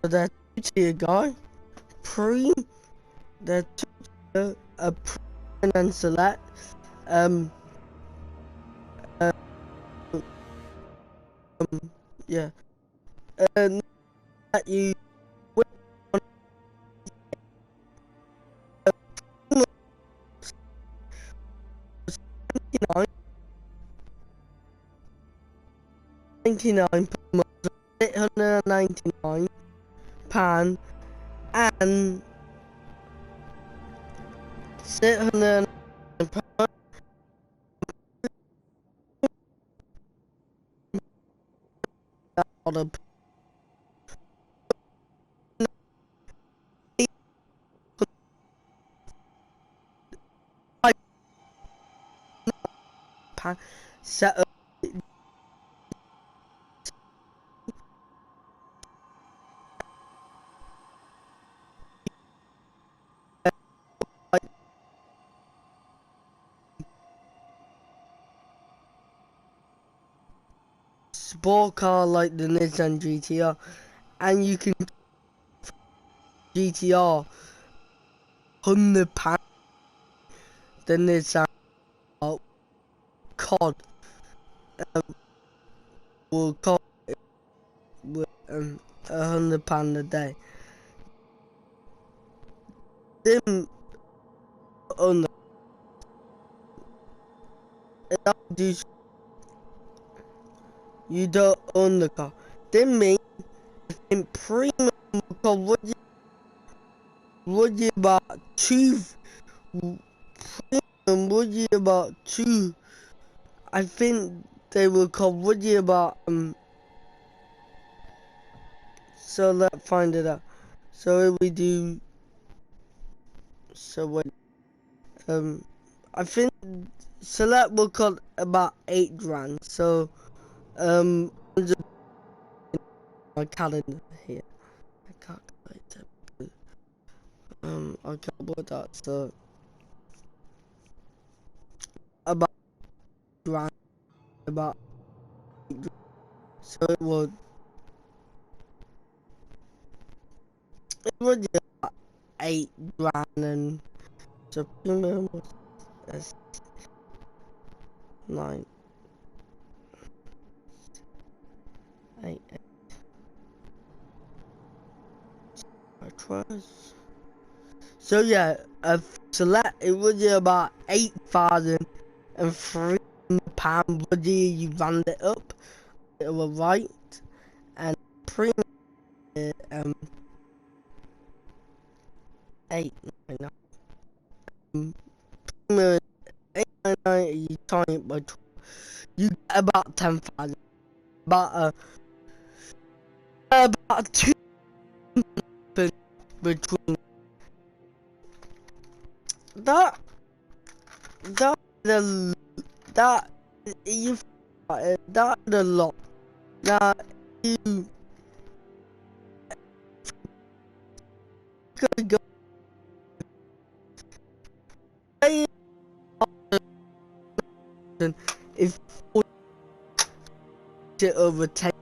So there are two tier guy, pre, there are two tier, a pre and then select. Yeah. And that you whip on 99 per month, 899 pound, and 609 pound order pound set up sport car like the Nissan GTR, and you can GTR £100 the Nissan COD will cost £100 a day. Them on the you don't own the car. Then mean in premium car would you about two premium would you about two. I think they will cover you about so let's find it out. So we do so when I think select will cost about 8 grand. So I'm just my calendar here. I calculate it. I can't work that. So about grand, about 8 grand. So it would be about 8 grand, and so premium was 9, 8, 8. I trust. So yeah, select it would be about £8,300 would you round it up. It was right, and premium 899. Premium 899. You time it by 12. You get about 10,000. About about 2 between that the that you that a lot. Now you could go if it overtake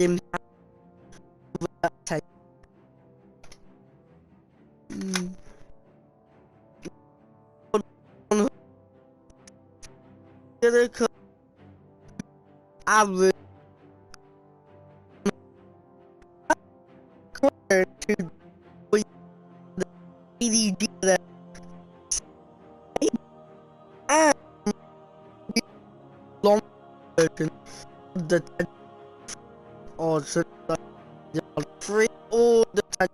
him average to the ADD and long version of the or so free all the time.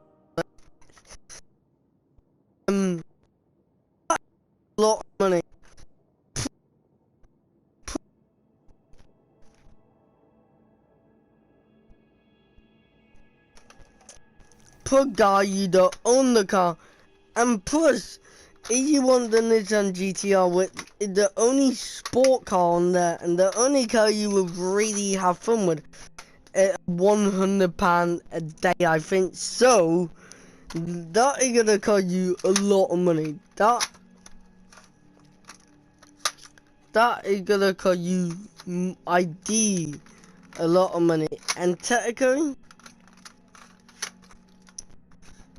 A lot of money. Per guy you don't own the car, and plus if you want the Nissan GTR with the only sport car on there and the only car you would really have fun with, £100 a day, I think. So that is gonna cost you a lot of money. That is gonna cost you ID a lot of money. And technically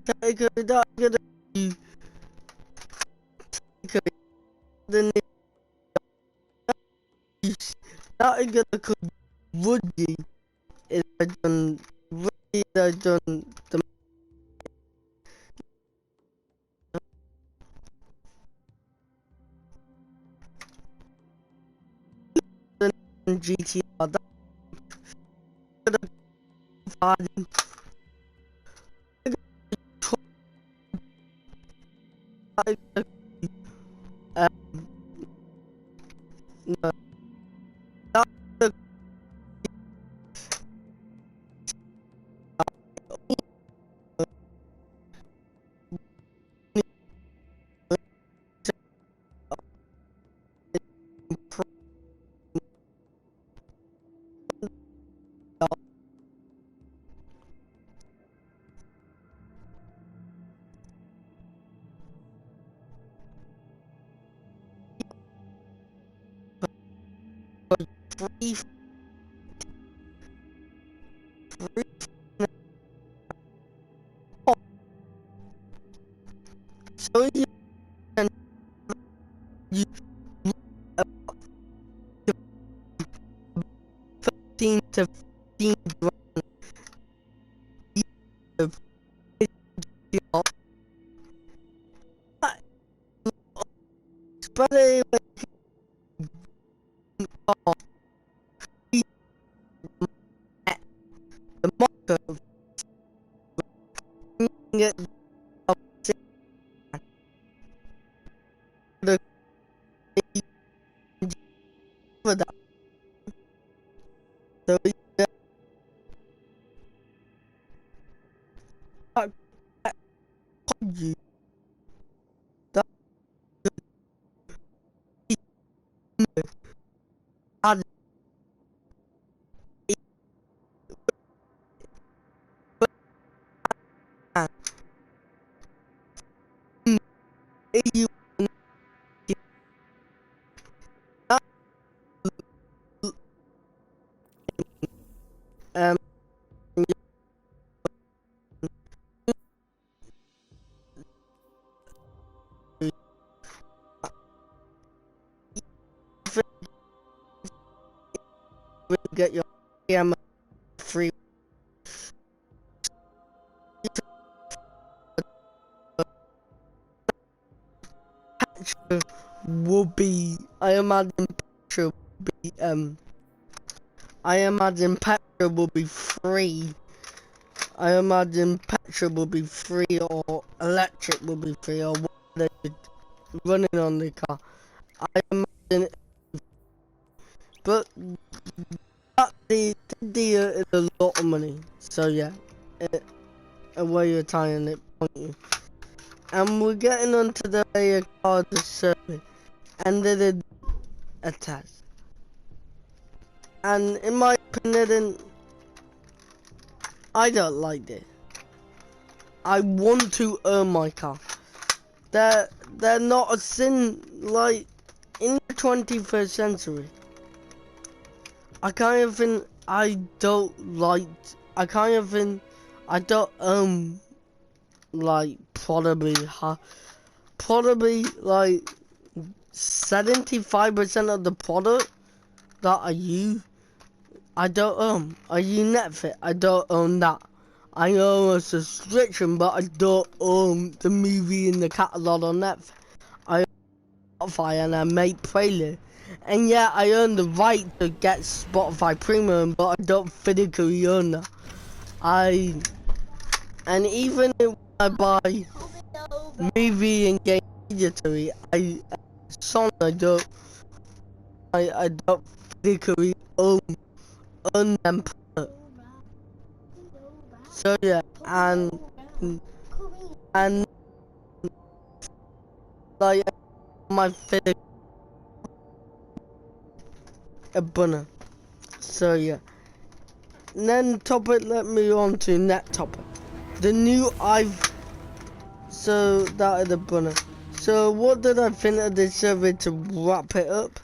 that is gonna cost you that is gonna cost Woody if I done the GTR. That's gonna provide no, that's free. So you can use 15 to 15 of video. But anyway, the market of it the for that. So yeah, you that had you um get your camera free will be I imagine petrol will be I imagine petrol will be free. I imagine petrol will be free or electric will be free or whatever running on the car. I imagine, but that the deal is a lot of money. So yeah, away you're tying it, point you. And we're getting onto the layer card survey, and they did a test. And in my opinion, I don't like it. I want to earn my car. They're not a sin, like in the 21st century. I kind of think I don't like. I kind of think I don't like probably like 75% of the product that I use. I don't own. I use Netflix. I don't own that. I own a subscription, but I don't own the movie in the catalog on Netflix. I own Spotify and I make playlists. And yeah, I own the right to get Spotify Premium, but I don't physically own that. And even if I buy movie and game digitally, I don't physically own them. So yeah, and like my physical a bunner. So yeah, then topic, let me on to next topic. The new so that is the bunner. So what did I think of this survey to wrap it up?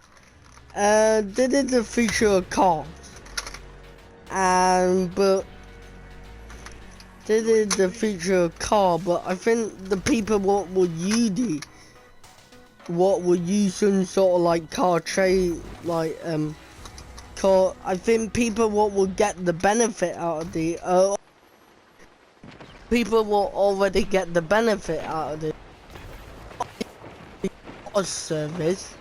Did it the feature of cars? But did it the feature of car? But I think the people, what would you do? What would you some sort of like car trade, like car? I think people what will get the benefit out of the people will already get the benefit out of the service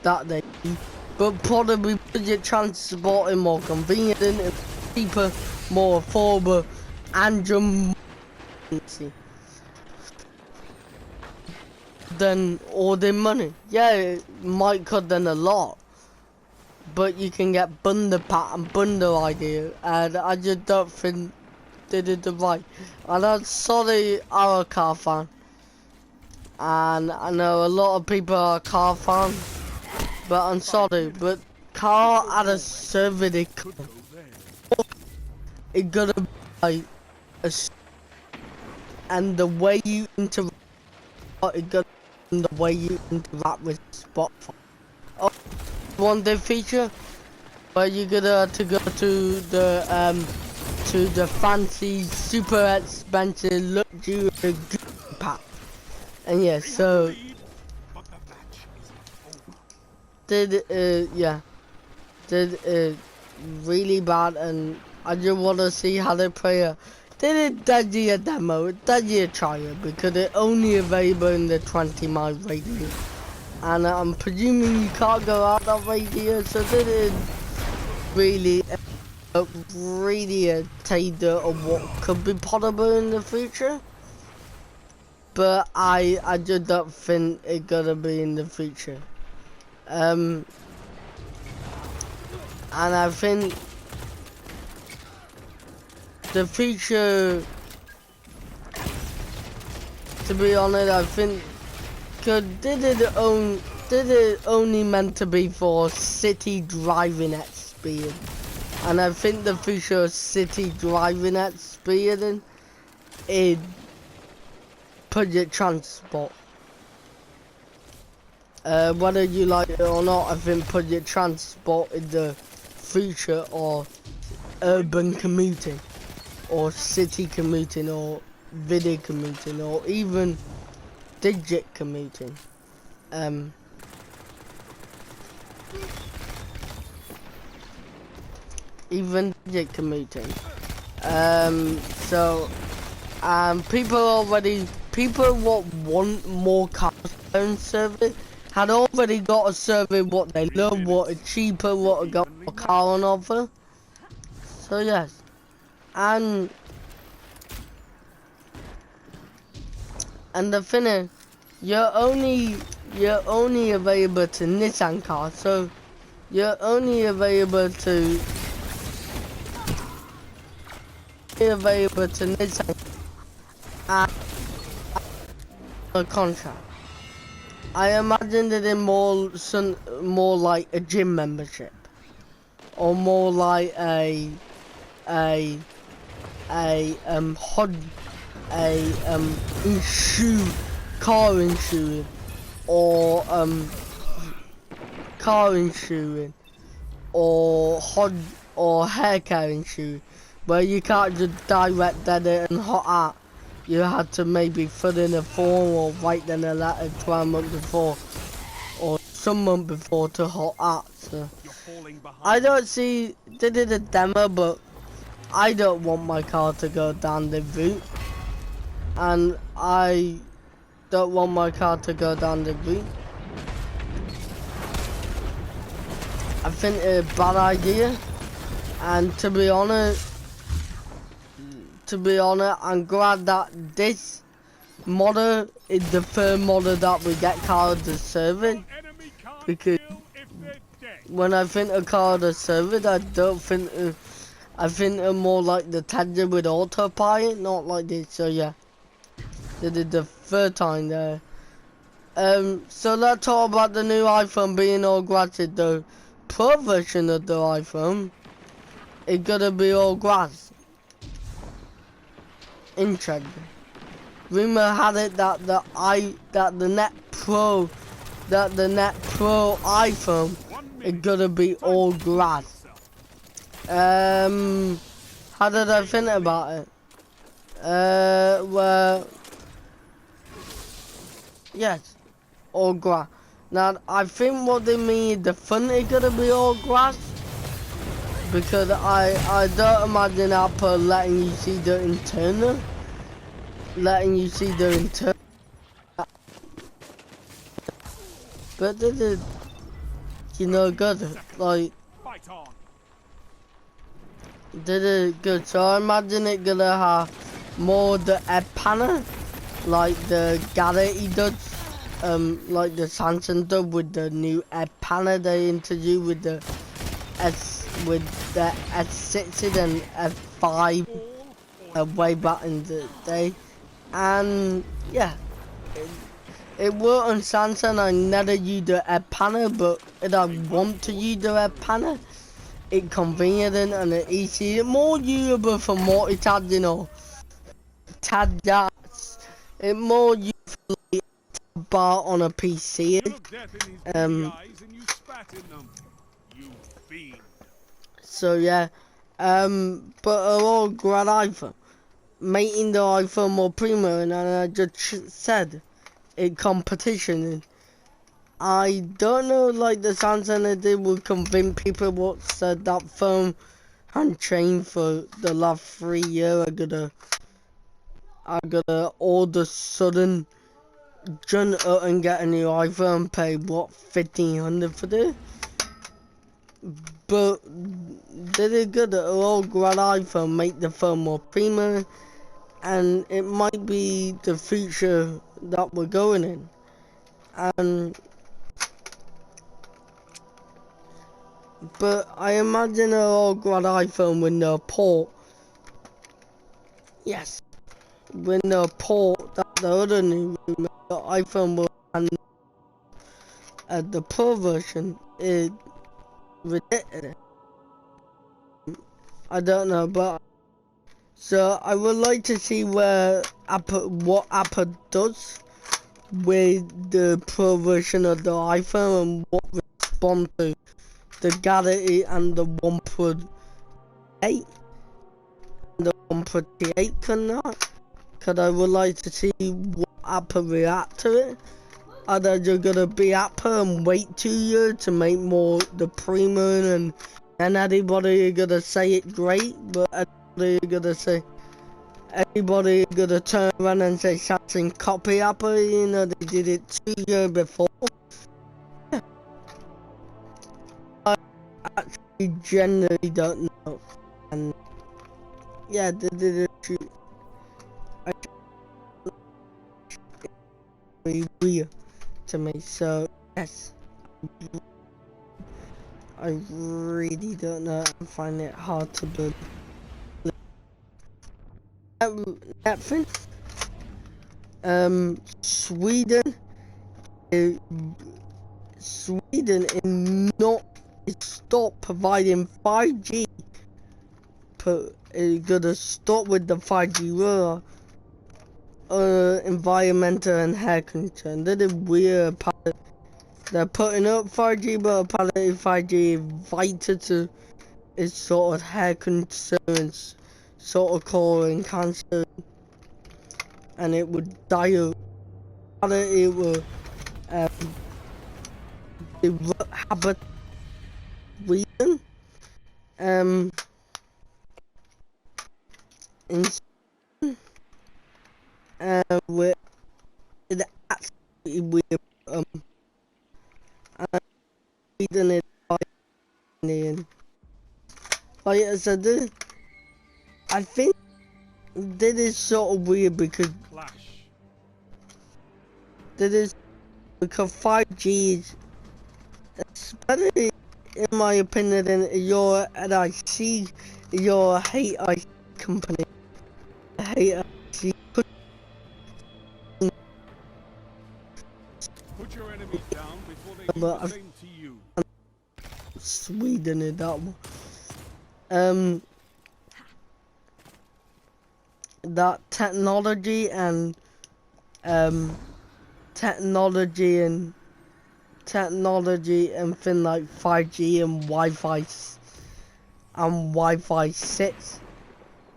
that they do, but probably budget transport more convenient and cheaper, more affordable, and than all the money. Yeah, it might cut them a lot, but you can get bundle pack and bundle idea, and I just don't think they did the right. And I'm sorry, I'm a car fan, and I know a lot of people are car fans, but I'm sorry, but car at a server they could. It gotta be like and the way you interact, it gotta be the way you interact with Spotify. Oh, one day feature where you gotta have to go to the fancy, super expensive luxury pack. And yeah, so did really bad, and I just wanna see how they play it. Did it dodgy a demo, dodgy a trial, because it's only available in the 20-mile radius. And I'm presuming you can't go out that radius, so did it really a taste of what could be possible in the future? But I just don't think it's gonna be in the future. And I think the future, to be honest, I think did it only meant to be for city driving experience, and I think the future of city driving experience is public transport. Whether you like it or not, I think public transport is the future of urban commuting, or city commuting, or video commuting, or even digit commuting. Even digit commuting. People what want more cars on service had already got a service what they love, what is cheaper, what got a car on offer. So yes, and the thing is, you're only available to Nissan cars, so you're only available to Nissan and a contract. I imagine that it's more like a gym membership, or more like car insurance, or car insurance, or hair care insurance, where you can't just direct debit and hot out. You had to maybe fill in a form or write in a letter 12 months before, or some month before to hot out. So I don't see, they did a demo, but I don't want my car to go down the route, and I don't want my car to go down the route. I think it's a bad idea, and to be honest, I'm glad that this model is the third model that we get car as a service, because when I think of car as a service, I think of more like the Tesla with autopilot, not like this. So yeah, this is the third time there. So let's talk about the new iPhone being all granted the Pro version of the iPhone. it gotta be all grass. Interesting. Rumor had it that the Net Pro iPhone it gotta be all grass. How did I think about it? Well, yes, all grass. Now I think what they mean the front is gonna be all grass because I don't imagine Apple letting you see the internal. But they did, you know, good. Like, they did good. So I imagine it gonna have more the panel, like the Galaxy does, like the Samsung does with the new panel they introduced with the S6 and S5 way back in the day, and yeah. It worked on Samsung. I never used the app panel, but if I want to use the app panel, it's convenient and it's easy. It's more usable for multitasking or tasks. It's more useful bar on a PC. So yeah, but a all great iPhone, making the iPhone more premium, and I just said. In competition. I don't know, like the Samsung did will convince people what said that phone and changed for the last 3 years. I gotta all of a sudden jump up and get a new iPhone, pay what, 1,500 for this? But they did good. An all great iPhone make the phone more premium, and it might be the future that we're going in. And but I imagine an all grad iPhone with no port. Yes, with no port that the other new iPhone will handle. The Pro version is ridiculous. I don't know, but so I would like to see what Apple does with the Pro version of the iPhone and what response to the Galaxy and the OnePlus 8 and the OnePlus 8 cannot. Cause I would like to see what Apple react to it. Are they just gonna be Apple and wait 2 years to make more the premium and everybody gonna say it great, but everybody gonna turn around and say Samsung copy Apple, you know, they did it 2 years before. I actually genuinely don't know. And yeah, they did it very weird to me, so yes. I really don't know. I find it hard to believe. Netflix, Sweden is stop providing 5G. Is gonna stop with the 5G rule. Environmental and hair concern. That is weird. They're putting up 5G, but apparently 5G is vital to its sort of hair concerns, sort of causing cancer, and it would die out. Apparently it will habit reason. In with it absolutely weird. And reading it and like I said, I think this is sort of weird because this is because 5G is, especially in my opinion, in your NIC, your hate IC company, hate IC. Put your enemies down before they But do the same to you. Sweden in that that technology and technology and thing like 5G and Wi-Fi 6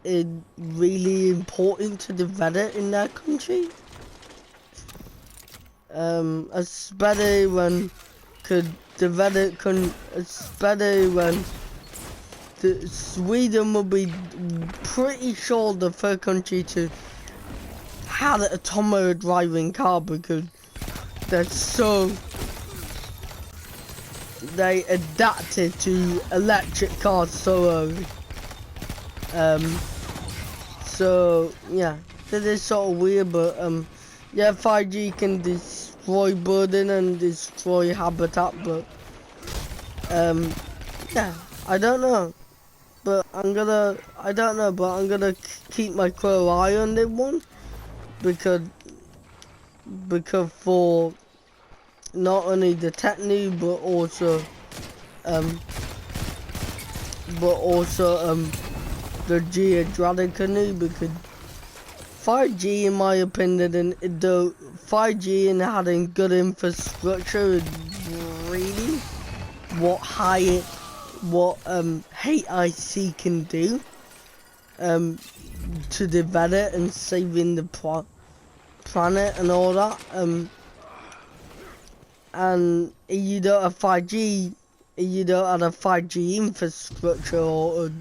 is really important to develop in that country. Especially when especially when Sweden will be pretty sure the third country to have an autonomous driving car, because they adapted to electric cars so early. So yeah, that is sort of weird, but yeah, 5G can destroy burden and destroy habitat, but yeah, I don't know, but I'm gonna keep my close eye on that one, because for not only the technique but also the geographically, because 5G, in my opinion, and the 5G and having good infrastructure is really what HIC can do to develop and saving the planet and all that. And if you don't have 5G, infrastructure or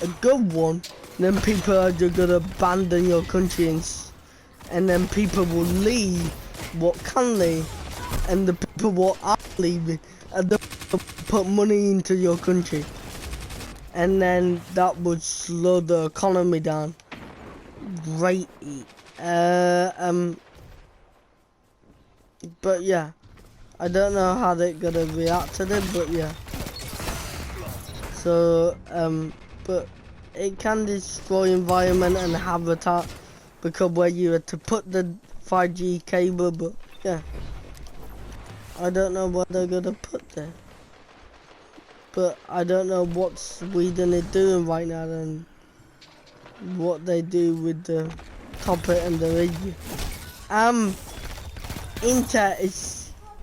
a good one, then people are just gonna abandon your country, and then people will leave what can leave, and the people what are leaving and they put money into your country, and then that would slow the economy down greatly. But yeah, I don't know how they're gonna react to it, but yeah. So but it can destroy environment and habitat, because where you had to put the 5G cable, but yeah, I don't know what they're gonna put there. But I don't know what Sweden is doing right now and what they do with the topic and the radio.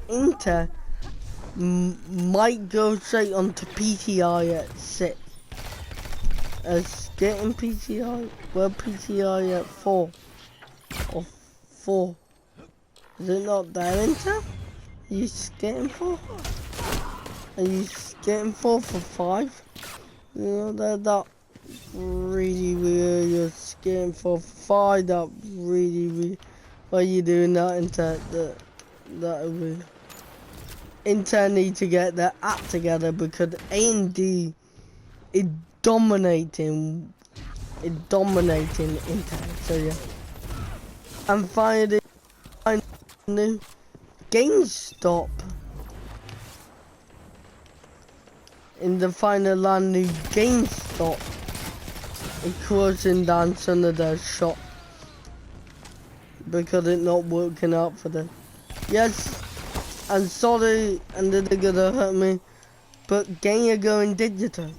Inter might go straight onto PTI at 6. As getting PTI, well, PTI at 4 or 4. Is it not there, Inter? Are you skating 4? Are you skating 4 for 5? You know that really weird. You're skating 4 for 5. That really weird. Why are you doing that, Inter? That weird. Inter need to get their act together, because A&D is dominating Inter. So yeah. And finally, new GameStop. In the final line, new GameStop is closing down some of their shop because it's not working out for them. Yes, I'm sorry, and they're gonna hurt me, but games are going digital.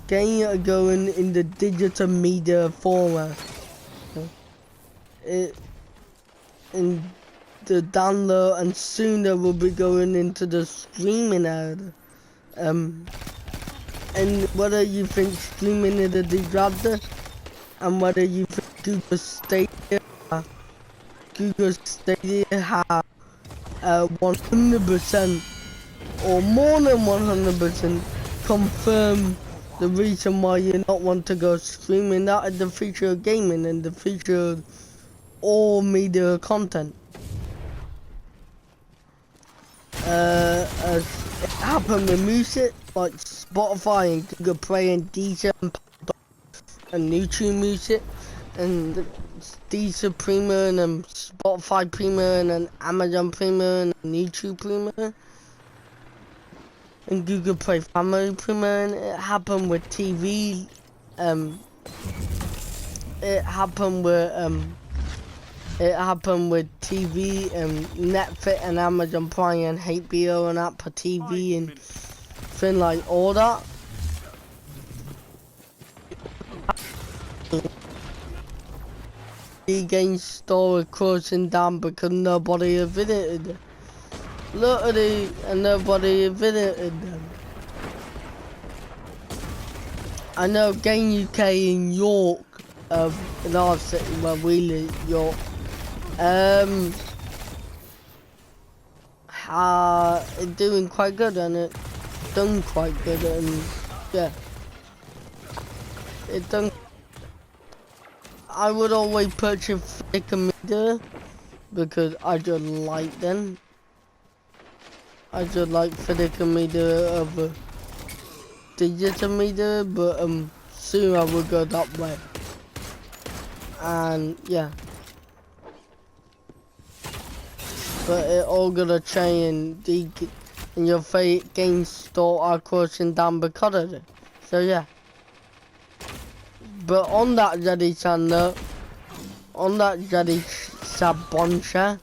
Games are going in the digital media format. In the download, and soon they will be going into the streaming area. And whether you think streaming is a disaster, and whether you think Google Stadia have 100% or more than 100% confirm the reason why you not want to go streaming, that is the future of gaming and the future of all media content. As it happened with music, like Spotify and Google Play and Deezer and YouTube Music, and Deezer Premium and Spotify Premium and Amazon Premium and YouTube Premium and Google Play Family Premium. It happened with TV. It happened with TV and Netflix and Amazon Prime and HBO and Apple TV and thing like all that. the game store closing down because nobody had visited it. Literally, and nobody had visited them. I know Game UK in York, in our city where we live, York, it's doing quite good, and it's done quite good, and yeah, it done. I would always purchase flicker meter because I just like them. I just like flicker meter over digital meter, but soon I will go that way. And yeah, but it all gonna change in your favorite game store are closing down because of it. So yeah. But on that Jedi-san note, on that Jedi-san,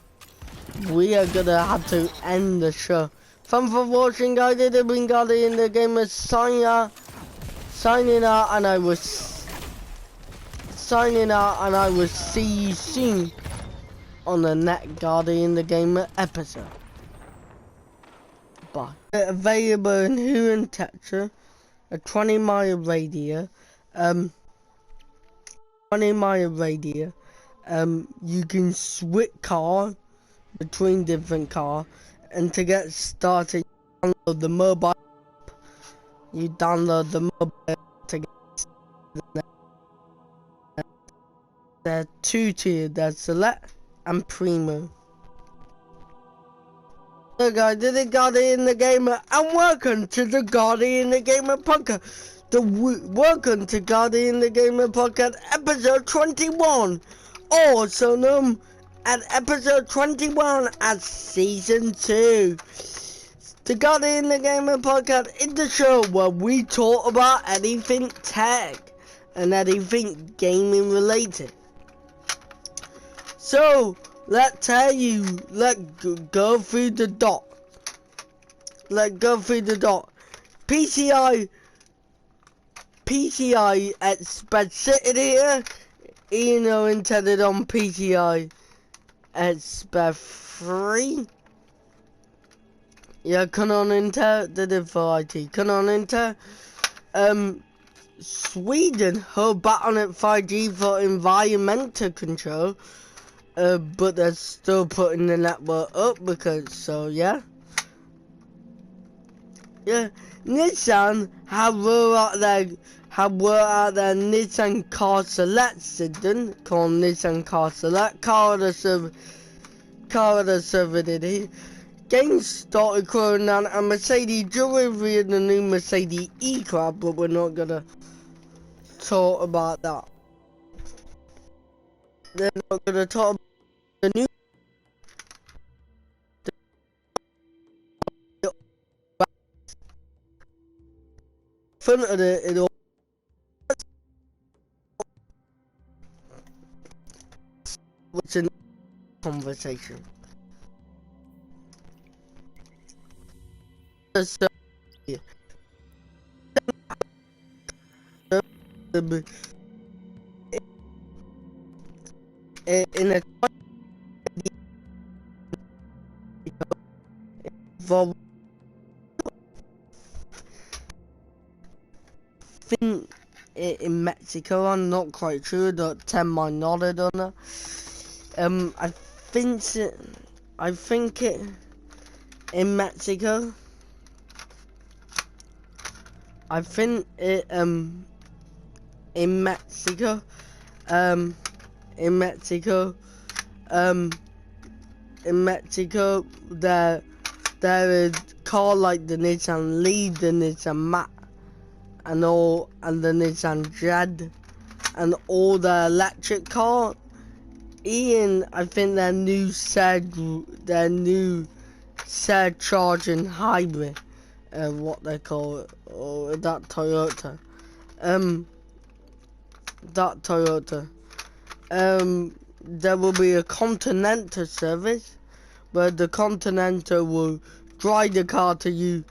we are gonna have to end the show. Thanks for watching, guys. This has been Guardian the Gamer signing out, and I will see you soon on the next Guardian the Gamer episode. Bye. Available in Huron, Texas, a 20-mile radius. 20-mile radius. You can switch car between different cars, and to get started, you download the mobile app. You download the mobile app to get started. There are two tiers, there's Select and Premium. So guys, this is Guardian the Gamer, and welcome to the Guardian the Gamer podcast. Welcome to Guardian the Gamer podcast, episode 21, also known at episode 21 at season 2. The Guardian the Gamer podcast is the show where we talk about anything tech and anything gaming related. So let's go through the dot. PCI expected here, intended on PCI Express 3. Yeah, come on Intel, did it for IT. Come on Intel. Sweden hold back on it 5G for environmental control. But they're still putting the network up because, so yeah. Yeah, Nissan have rolled out their Nissan Car Select sedan called Nissan Car Select. Car of the server did it. Games started closing down, and Mercedes jewelry in the new Mercedes E-Class, but we're not gonna talk about that. They're not gonna talk about the new front of it all. What's in conversation? So, in a for in Mexico, I'm not quite sure. Don't tell my knowledge on that. I think it in Mexico. I think it in Mexico, there is car like the Nissan Leaf, the Nissan Mac, and the Nissan Jed, and all the electric car. I think their new charging hybrid, what they call it, or that Toyota. There will be a Continental service where the Continental will drive the car to you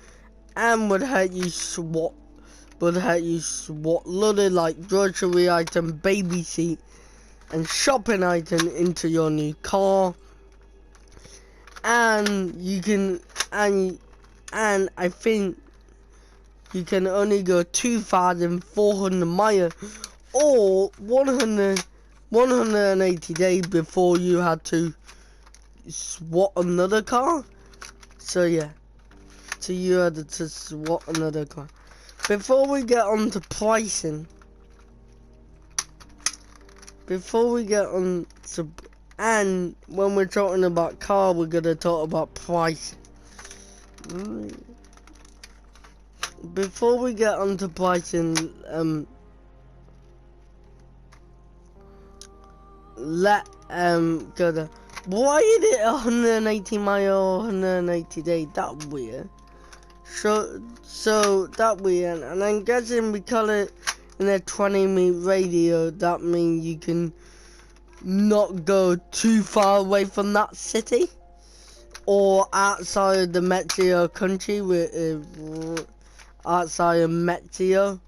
and would help you swap would let you swap loaded like grocery item, baby seat, and shopping item into your new car. And you can, and I think you can only go 2,400 miles or 180 days before you had to swap another car. So yeah, so you had to swap another car. Before we get on to pricing, and when we're talking about car, we're gonna talk about price. Before we get on to pricing, why is it 180 mile, 180 days? That's weird. So that weird, and I'm guessing we call it in a 20-minute radio. That means you can not go too far away from that city or outside of the Mexico country, outside of Mexico,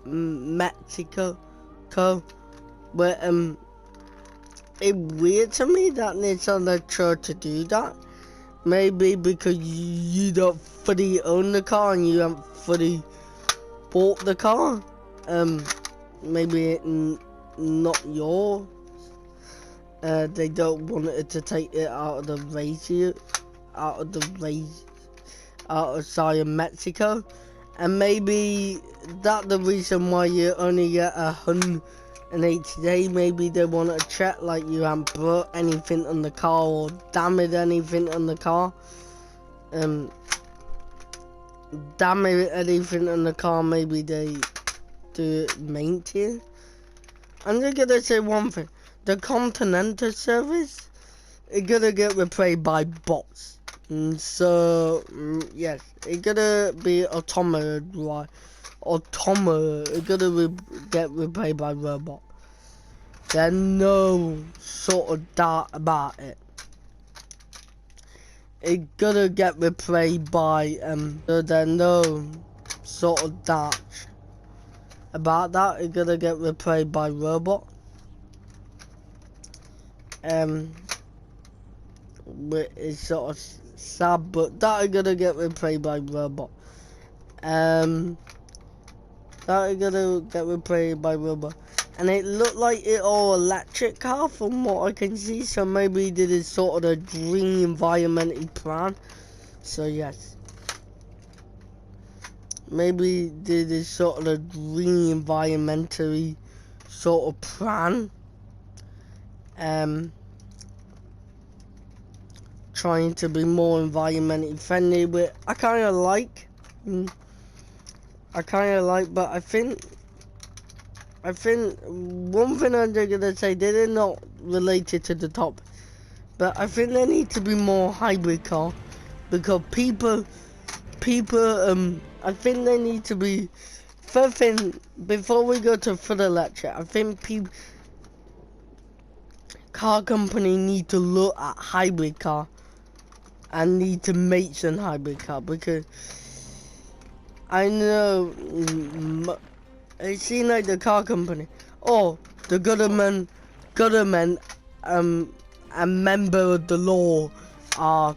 Mexico, but it's weird to me that it's on the church to do that. Maybe because you don't fully own the car and you haven't fully bought the car. Maybe it's not yours. They don't want it to take it out of outside of Mexico, and maybe that's the reason why you only get 180 days. Maybe they want to check like you haven't brought anything on the car or damaged anything on the car. Damage anything on the car, maybe they do it maintenance. I'm just gonna say one thing: the Continental service is gonna get replaced by bots. So yes, it's gonna be automated, right? It's gonna get replaced by robot. There's no sort of doubt about it. It's gonna get replaced by so there's no sort of doubt about that. It's gonna get replaced by robot. It's sort of sad, but that is gonna get replaced by robot. That is gonna get replaced by robot, and it looked like it all electric car from what I can see. So maybe this is sort of a green environmental plan. So yes, maybe this is sort of a green environmental sort of plan. Trying to be more environmentally friendly, which I kind of like. But I think one thing I'm gonna say, they're not related to the top, but I think there need to be more hybrid car, because people, I think they need to be. First thing, before we go to full electric, I think car company need to look at hybrid car and need to make some hybrid car, because I know it seems like the car company or the government a member of the law are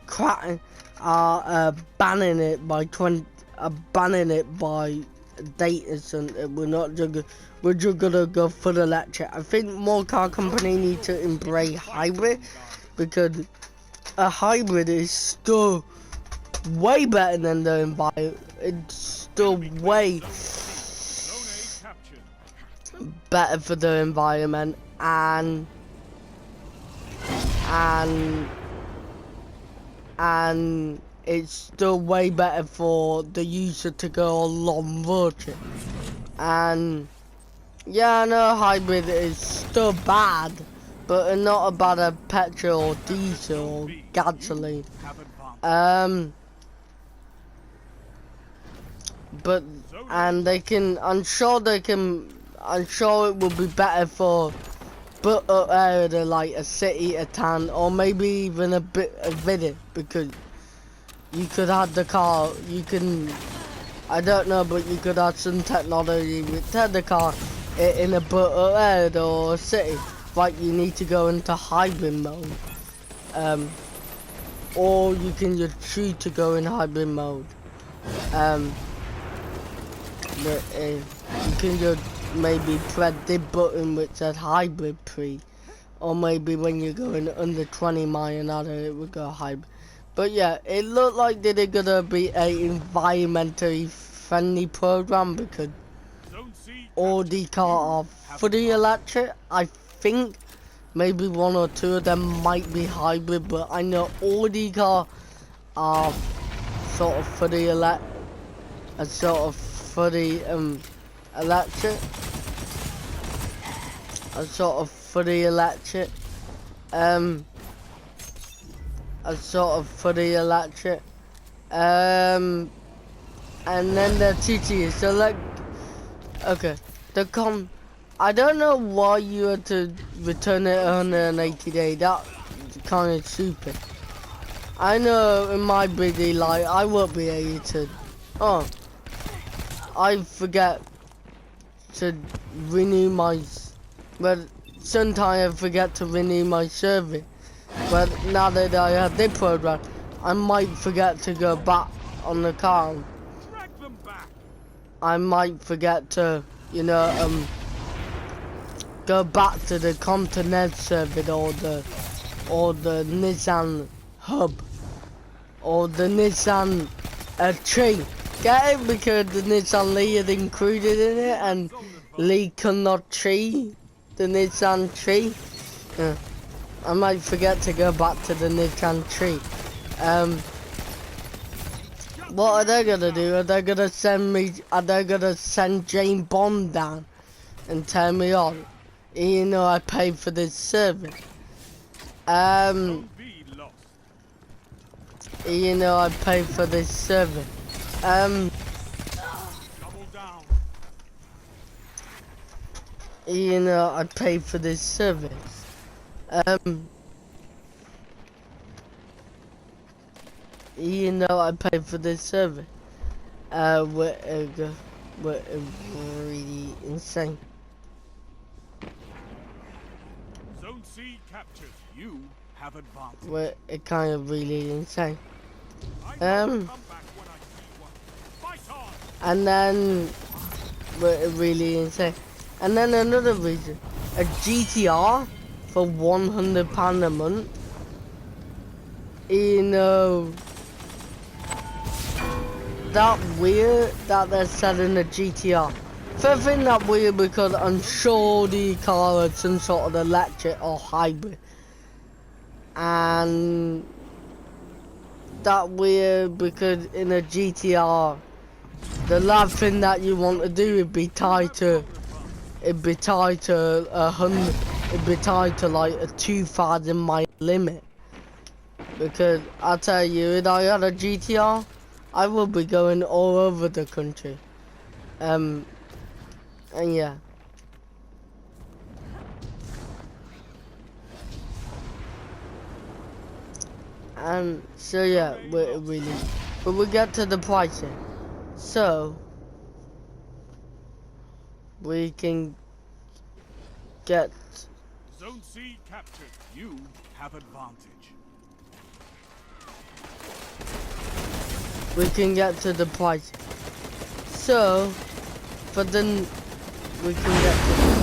banning it by data center. We're just gonna go full electric. I think more car company need to embrace hybrid, because a hybrid is still way better than the environment. It's still way better for the environment, and it's still way better for the user to go a long road trip. And yeah, I know hybrid is still bad, but it's not about a petrol or diesel or gasoline. But I'm sure it will be better for built up area like a city, a town, or maybe even a village, because you could have the car, you can I don't know, but you could add some technology with the car in a butterhead or a city. Like you need to go into hybrid mode. Or you can just choose to go in hybrid mode. But you can just maybe press the button which says hybrid pre. Or maybe when you're going under 20 miles an hour it would go hybrid. But yeah, it looked like they're gonna be a environmentally friendly program because all the cars are fully electric. I think maybe one or two of them might be hybrid, but I know all the cars are sort of fully electric. Electric. Fully electric. And then the TT. So like, okay, I don't know why you had to return it 180 days. That's kind of stupid. I know in my busy life I won't be able to. Oh, I forget to renew my. But sometimes I forget to renew my service. But now that I have this program, I might forget to go back on the car. I might forget to, go back to the Continental service or the Nissan Hub or the Nissan Tree. Get it? Because the Nissan Lee is included in it, and Lee cannot tree the Nissan Tree. I might forget to go back to the Nissan Tree. What are they gonna do? Are they gonna send James Bond down and tell me on? I paid for this service. I paid for this service. I paid for this service. I paid for this service. We're really insane. Zone C captured. You have advanced. We're kind of really insane. And then we're really insane. And then another reason, a GTR for £100 a month. That weird that they're selling a GTR. First thing that weird because I'm sure the car had some sort of electric or hybrid. And that weird because in a GTR, the last thing that you want to do would be tied to like a 2,000 mile limit. Because I tell you, if I had a GTR, I would be going all over the country. And yeah. And so yeah, but we get to the pricing. So we can get Zone C captured. You have advantage. We can get to the price. So, we can get to